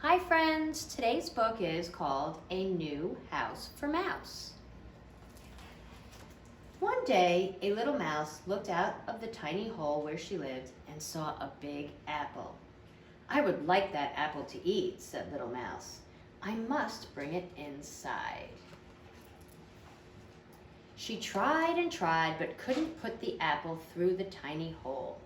Hi friends, today's book is called A New House for Mouse. One day, a little mouse looked out of the tiny hole where she lived and saw a big apple. "I would like that apple to eat," said Little Mouse. "I must bring it inside." She tried and tried, but couldn't put the apple through the tiny hole.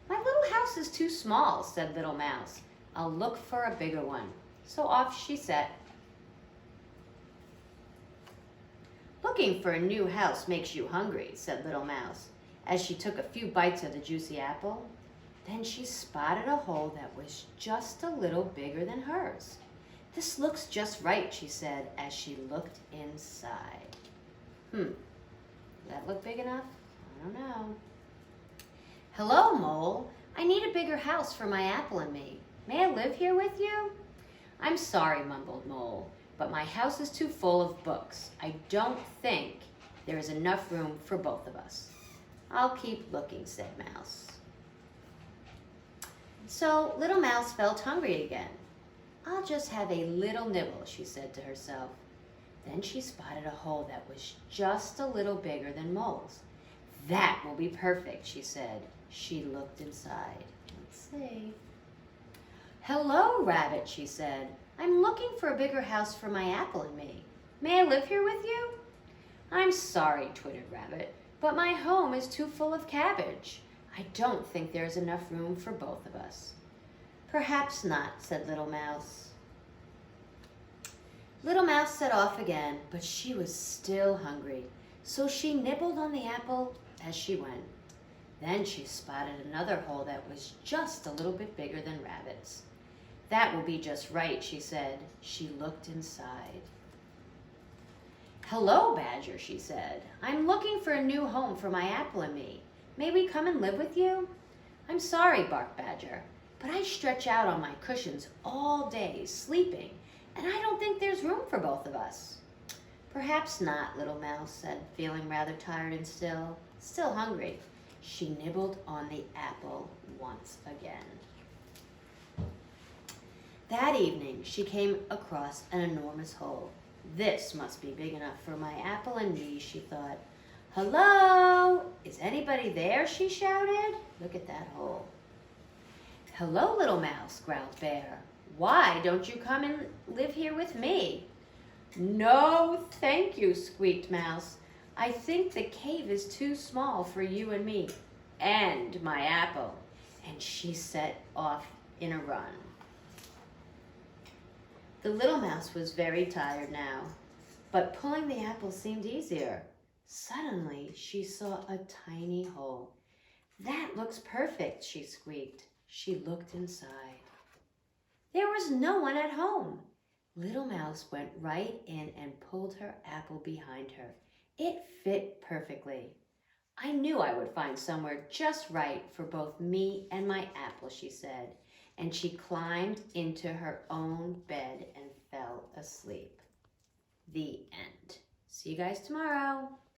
"My little house is too small," said Little Mouse. "I'll look for a bigger one." So off she set. "Looking for a new house makes you hungry," said Little Mouse, as she took a few bites of the juicy apple. Then she spotted a hole that was just a little bigger than hers. "This looks just right," she said, as she looked inside. Does that look big enough? I don't know. "Hello, Mole. I need a bigger house for my apple and me. May I live here with you?" "I'm sorry," mumbled Mole, "but my house is too full of books. I don't think there is enough room for both of us." "I'll keep looking," said Mouse. So Little Mouse felt hungry again. "I'll just have a little nibble," she said to herself. Then she spotted a hole that was just a little bigger than Mole's. "That will be perfect," she said. She looked inside. Let's see. "Hello, Rabbit," she said. "I'm looking for a bigger house for my apple and me. May I live here with you?" "I'm sorry," twittered Rabbit, "but my home is too full of cabbage. I don't think there is enough room for both of us." "Perhaps not," said Little Mouse. Little Mouse set off again, but she was still hungry, so she nibbled on the apple as she went. Then she spotted another hole that was just a little bit bigger than Rabbit's. "That will be just right," she said. She looked inside. "Hello, Badger," she said. "I'm looking for a new home for my apple and me. May we come and live with you?" "I'm sorry," barked Badger, "but I stretch out on my cushions all day sleeping, and I don't think there's room for both of us." "Perhaps not," Little Mouse said, feeling rather tired and still hungry. She nibbled on the apple once again. That evening, she came across an enormous hole. "This must be big enough for my apple and me," she thought. "Hello? Is anybody there?" she shouted. Look at that hole. "Hello, Little Mouse," growled Bear. "Why don't you come and live here with me?" "No, thank you," squeaked Mouse. "I think the cave is too small for you and me and my apple." And she set off in a run. The little mouse was very tired now, but pulling the apple seemed easier. Suddenly, she saw a tiny hole. "That looks perfect," she squeaked. She looked inside. There was no one at home. Little Mouse went right in and pulled her apple behind her. It fit perfectly. "I knew I would find somewhere just right for both me and my apple," she said, and she climbed into her own bed and fell asleep. The end. See you guys tomorrow.